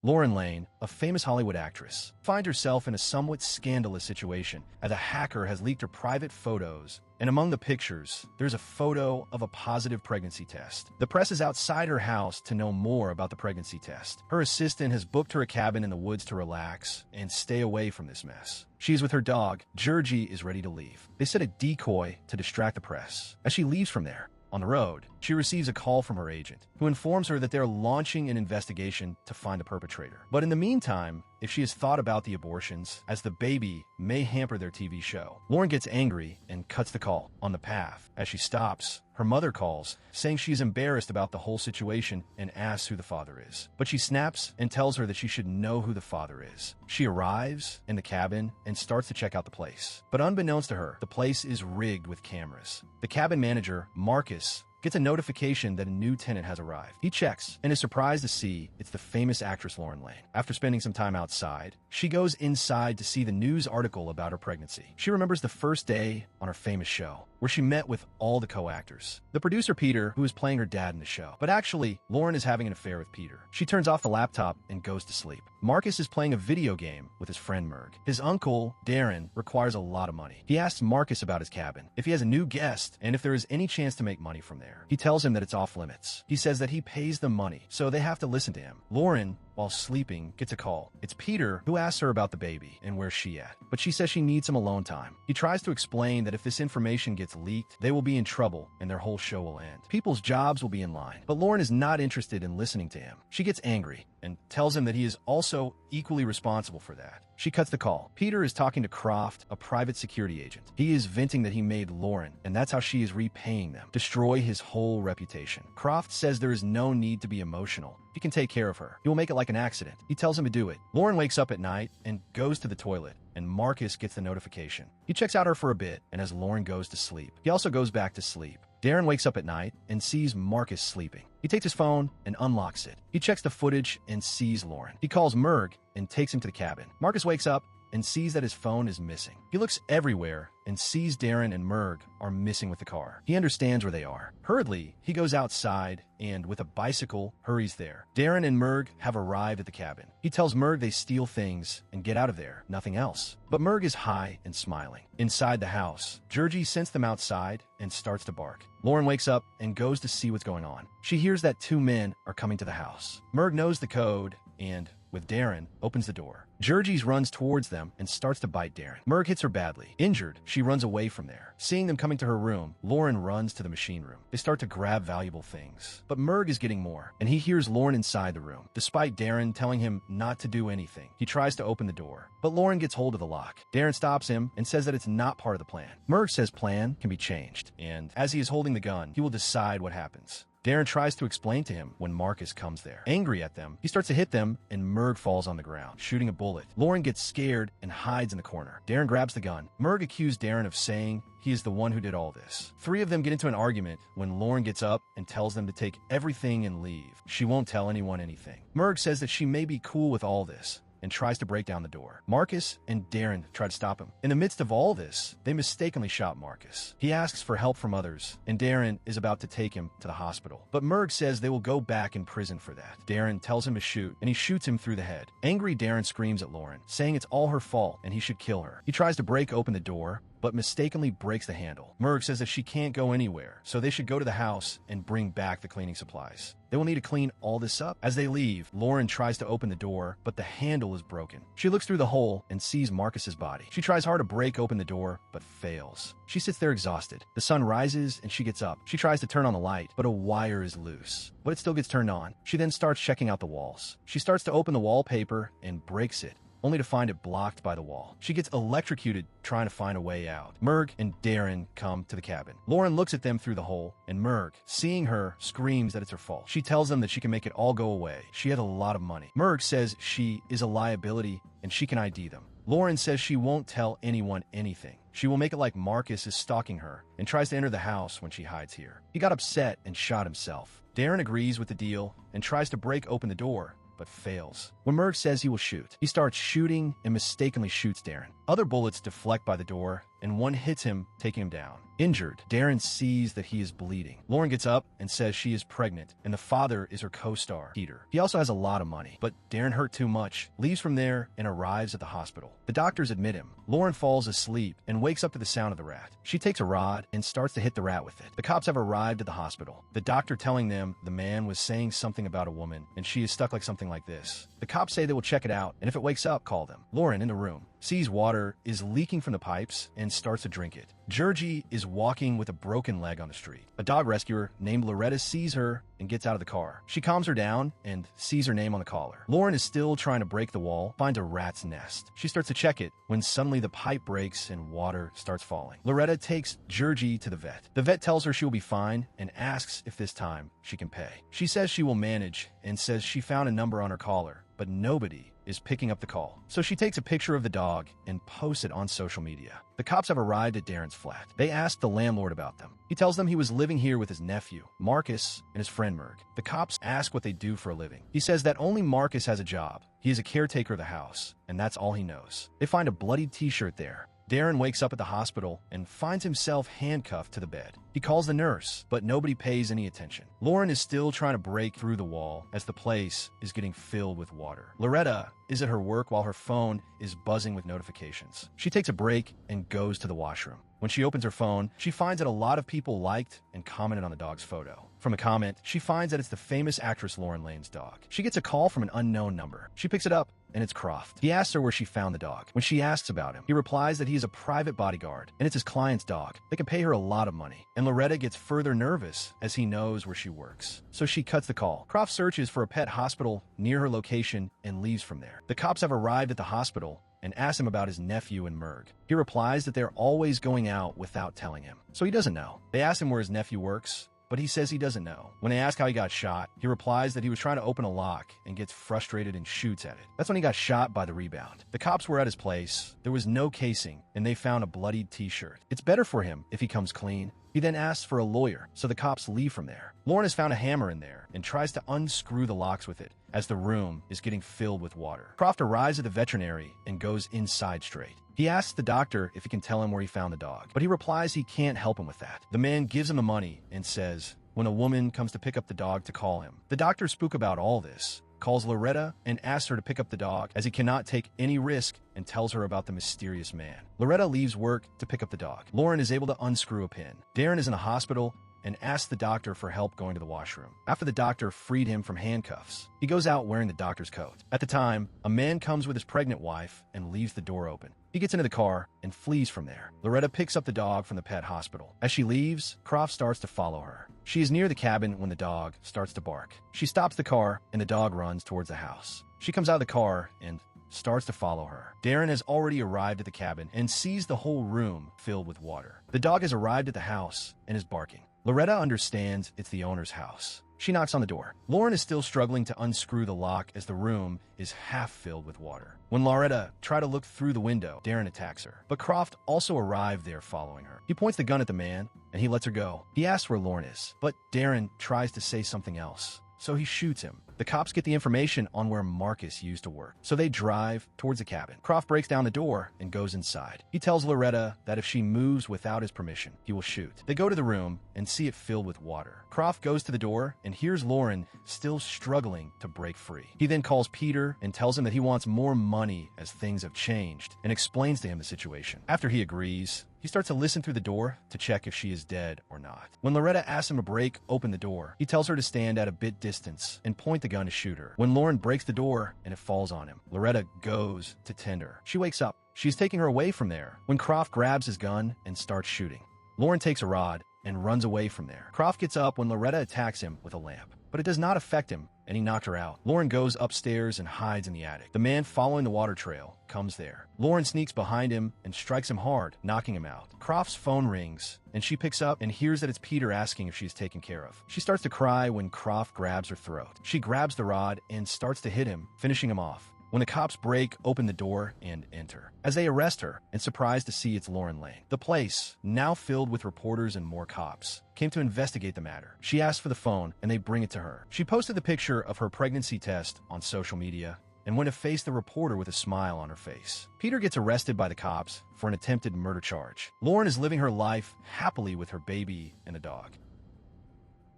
Lauren Lane, a famous Hollywood actress, finds herself in a somewhat scandalous situation as a hacker has leaked her private photos, and among the pictures, there's a photo of a positive pregnancy test. The press is outside her house to know more about the pregnancy test. Her assistant has booked her a cabin in the woods to relax and stay away from this mess. She's with her dog. Georgie is ready to leave. They set a decoy to distract the press. As she leaves from there, on the road, she receives a call from her agent, who informs her that they're launching an investigation to find the perpetrator. But in the meantime, if she has thought about the abortions, as the baby may hamper their TV show, Lauren gets angry and cuts the call. On the path, as she stops, her mother calls, saying she's embarrassed about the whole situation and asks who the father is. But she snaps and tells her that she should know who the father is. She arrives in the cabin and starts to check out the place. But unbeknownst to her, the place is rigged with cameras. The cabin manager, Marcus, gets a notification that a new tenant has arrived. He checks and is surprised to see it's the famous actress Lauren Lane. After spending some time outside, she goes inside to see the news article about her pregnancy. She remembers the first day on her famous show, where she met with all the co-actors. The producer Peter, who is playing her dad in the show. But actually, Lauren is having an affair with Peter. She turns off the laptop and goes to sleep. Marcus is playing a video game with his friend Merg. His uncle, Darren, requires a lot of money. He asks Marcus about his cabin, if he has a new guest, and if there is any chance to make money from there. He tells him that it's off limits. He says that he pays them money, so they have to listen to him. Lauren, while sleeping, gets a call. It's Peter who asks her about the baby and where's she at. But she says she needs some alone time. He tries to explain that if this information gets leaked, they will be in trouble and their whole show will end. People's jobs will be in line. But Lauren is not interested in listening to him. She gets angry and tells him that he is also equally responsible for that. She cuts the call. Peter is talking to Croft, a private security agent. He is venting that he made Lauren, and that's how she is repaying them. Destroy his whole reputation. Croft says there is no need to be emotional. He can take care of her. He will make it like an accident. He tells him to do it. Lauren wakes up at night and goes to the toilet, and Marcus gets the notification. He checks out her for a bit, and as Lauren goes to sleep, he also goes back to sleep. Darren wakes up at night and sees Marcus sleeping. He takes his phone and unlocks it. He checks the footage and sees Lauren. He calls Merg and takes him to the cabin. Marcus wakes up and sees that his phone is missing. He looks everywhere and sees Darren and Merg are missing with the car. He understands where they are. Hurriedly, he goes outside and, with a bicycle, hurries there. Darren and Merg have arrived at the cabin. He tells Merg they steal things and get out of there, nothing else. But Merg is high and smiling. Inside the house, Georgie scents them outside and starts to bark. Lauren wakes up and goes to see what's going on. She hears that two men are coming to the house. Merg knows the code and, with Darren, opens the door. Georgie runs towards them and starts to bite Darren. Merg hits her badly. Injured, she runs away from there. Seeing them coming to her room, Lauren runs to the machine room. They start to grab valuable things. But Merg is getting more, and he hears Lauren inside the room. Despite Darren telling him not to do anything, he tries to open the door. But Lauren gets hold of the lock. Darren stops him and says that it's not part of the plan. Merg says plan can be changed, and as he is holding the gun, he will decide what happens. Darren tries to explain to him when Marcus comes there. Angry at them, he starts to hit them, and Merg falls on the ground, shooting a bullet. Lauren gets scared and hides in the corner. Darren grabs the gun. Merg accused Darren of saying he is the one who did all this. Three of them get into an argument when Lauren gets up and tells them to take everything and leave. She won't tell anyone anything. Merg says that she may be cool with all this and tries to break down the door. Marcus and Darren try to stop him. In the midst of all this, they mistakenly shot Marcus. He asks for help from others, and Darren is about to take him to the hospital. But Merg says they will go back in prison for that. Darren tells him to shoot, and he shoots him through the head. Angry, Darren screams at Lauren, saying it's all her fault and he should kill her. He tries to break open the door, but mistakenly breaks the handle. Merg says that she can't go anywhere, so they should go to the house and bring back the cleaning supplies. They will need to clean all this up. As they leave, Lauren tries to open the door, but the handle is broken. She looks through the hole and sees Marcus's body. She tries hard to break open the door, but fails. She sits there exhausted. The sun rises and she gets up. She tries to turn on the light, but a wire is loose. But it still gets turned on. She then starts checking out the walls. She starts to open the wallpaper and breaks it, only to find it blocked by the wall. She gets electrocuted trying to find a way out. Merg and Darren come to the cabin. Lauren looks at them through the hole, and Merg, seeing her, screams that it's her fault. She tells them that she can make it all go away. She had a lot of money. Merg says she is a liability and she can ID them. Lauren says she won't tell anyone anything. She will make it like Marcus is stalking her and tries to enter the house when she hides here. He got upset and shot himself. Darren agrees with the deal and tries to break open the door, but fails. When Merg says he will shoot, he starts shooting and mistakenly shoots Darren. Other bullets deflect by the door, and one hits him, taking him down. Injured, Darren sees that he is bleeding. Lauren gets up and says she is pregnant, and the father is her co-star, Peter. He also has a lot of money, but Darren hurt too much, leaves from there, and arrives at the hospital. The doctors admit him. Lauren falls asleep and wakes up to the sound of the rat. She takes a rod and starts to hit the rat with it. The cops have arrived at the hospital, the doctor telling them the man was saying something about a woman, and she is stuck like something like this. The cops say they will check it out, and if it wakes up, call them. Lauren, in the room, sees water is leaking from the pipes and starts to drink it. Georgie is walking with a broken leg on the street. A dog rescuer named Loretta sees her and gets out of the car. She calms her down and sees her name on the collar. Lauren is still trying to break the wall, finds a rat's nest. She starts to check it when suddenly the pipe breaks and water starts falling. Loretta takes Georgie to the vet. The vet tells her she will be fine and asks if this time she can pay. She says she will manage and says she found a number on her collar, but nobody is picking up the call. So she takes a picture of the dog and posts it on social media. The cops have arrived at Darren's flat. They ask the landlord about them. He tells them he was living here with his nephew, Marcus, and his friend Merg. The cops ask what they do for a living. He says that only Marcus has a job. He is a caretaker of the house, and that's all he knows. They find a bloodied t-shirt there. Darren wakes up at the hospital and finds himself handcuffed to the bed. He calls the nurse, but nobody pays any attention. Lauren is still trying to break through the wall as the place is getting filled with water. Loretta is at her work while her phone is buzzing with notifications. She takes a break and goes to the washroom. When she opens her phone, she finds that a lot of people liked and commented on the dog's photo. From a comment, she finds that it's the famous actress Lauren Lane's dog. She gets a call from an unknown number. She picks it up, and it's Croft. He asks her where she found the dog. When she asks about him, he replies that he is a private bodyguard, and it's his client's dog. They can pay her a lot of money. And Loretta gets further nervous as he knows where she works. So she cuts the call. Croft searches for a pet hospital near her location and leaves from there. The cops have arrived at the hospital and ask him about his nephew and Merg. He replies that they're always going out without telling him, so he doesn't know. They ask him where his nephew works, but he says he doesn't know. When they ask how he got shot, he replies that he was trying to open a lock and gets frustrated and shoots at it. That's when he got shot by the rebound. The cops were at his place. There was no casing, and they found a bloodied t-shirt. It's better for him if he comes clean. He then asks for a lawyer, so the cops leave from there. Lauren has found a hammer in there and tries to unscrew the locks with it as the room is getting filled with water. Croft arrives at the veterinary and goes inside straight. He asks the doctor if he can tell him where he found the dog, but he replies he can't help him with that. The man gives him the money and says, when a woman comes to pick up the dog, to call him. The doctor spoke about all this, calls Loretta and asks her to pick up the dog as he cannot take any risk and tells her about the mysterious man. Loretta leaves work to pick up the dog. Lauren is able to unscrew a pin. Darren is in a hospital and asks the doctor for help going to the washroom. After the doctor freed him from handcuffs, he goes out wearing the doctor's coat. At the time, a man comes with his pregnant wife and leaves the door open. He gets into the car and flees from there. Loretta picks up the dog from the pet hospital. As she leaves, Croft starts to follow her. She is near the cabin when the dog starts to bark. She stops the car and the dog runs towards the house. She comes out of the car and starts to follow her. Darren has already arrived at the cabin and sees the whole room filled with water. The dog has arrived at the house and is barking. Loretta understands it's the owner's house. She knocks on the door. Lauren is still struggling to unscrew the lock as the room is half filled with water. When Loretta tries to look through the window, Darren attacks her. But Croft also arrived there following her. He points the gun at the man, and he lets her go. He asks where Lauren is, but Darren tries to say something else, so he shoots him. The cops get the information on where Marcus used to work, so they drive towards the cabin. Croft breaks down the door and goes inside. He tells Loretta that if she moves without his permission, he will shoot. They go to the room and see it filled with water. Croft goes to the door and hears Lauren still struggling to break free. He then calls Peter and tells him that he wants more money as things have changed and explains to him the situation. After he agrees, he starts to listen through the door to check if she is dead or not. When Loretta asks him to break open the door, he tells her to stand at a bit distance and point the gun to shoot her. When Lauren breaks the door and it falls on him, Loretta goes to tend her. She wakes up. She's taking her away from there when Croft grabs his gun and starts shooting. Lauren takes a rod and runs away from there. Croft gets up when Loretta attacks him with a lamp, but it does not affect him, and he knocked her out. Lauren goes upstairs and hides in the attic. The man following the water trail comes there. Lauren sneaks behind him and strikes him hard, knocking him out. Croft's phone rings, and she picks up and hears that it's Peter asking if she's taken care of. She starts to cry when Croft grabs her throat. She grabs the rod and starts to hit him, finishing him off. When the cops break open the door and enter, as they arrest her and surprised to see it's Lauren Lane. The place, now filled with reporters and more cops, came to investigate the matter. She asks for the phone and they bring it to her. She posted the picture of her pregnancy test on social media and went to face the reporter with a smile on her face. Peter gets arrested by the cops for an attempted murder charge. Lauren is living her life happily with her baby and a dog.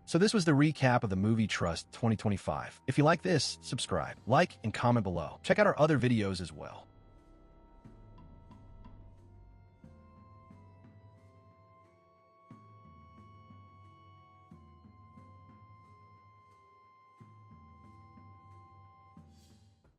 So this was the recap of the movie Trust 2025. If you like this, subscribe, like, and comment below. Check out our other videos as well.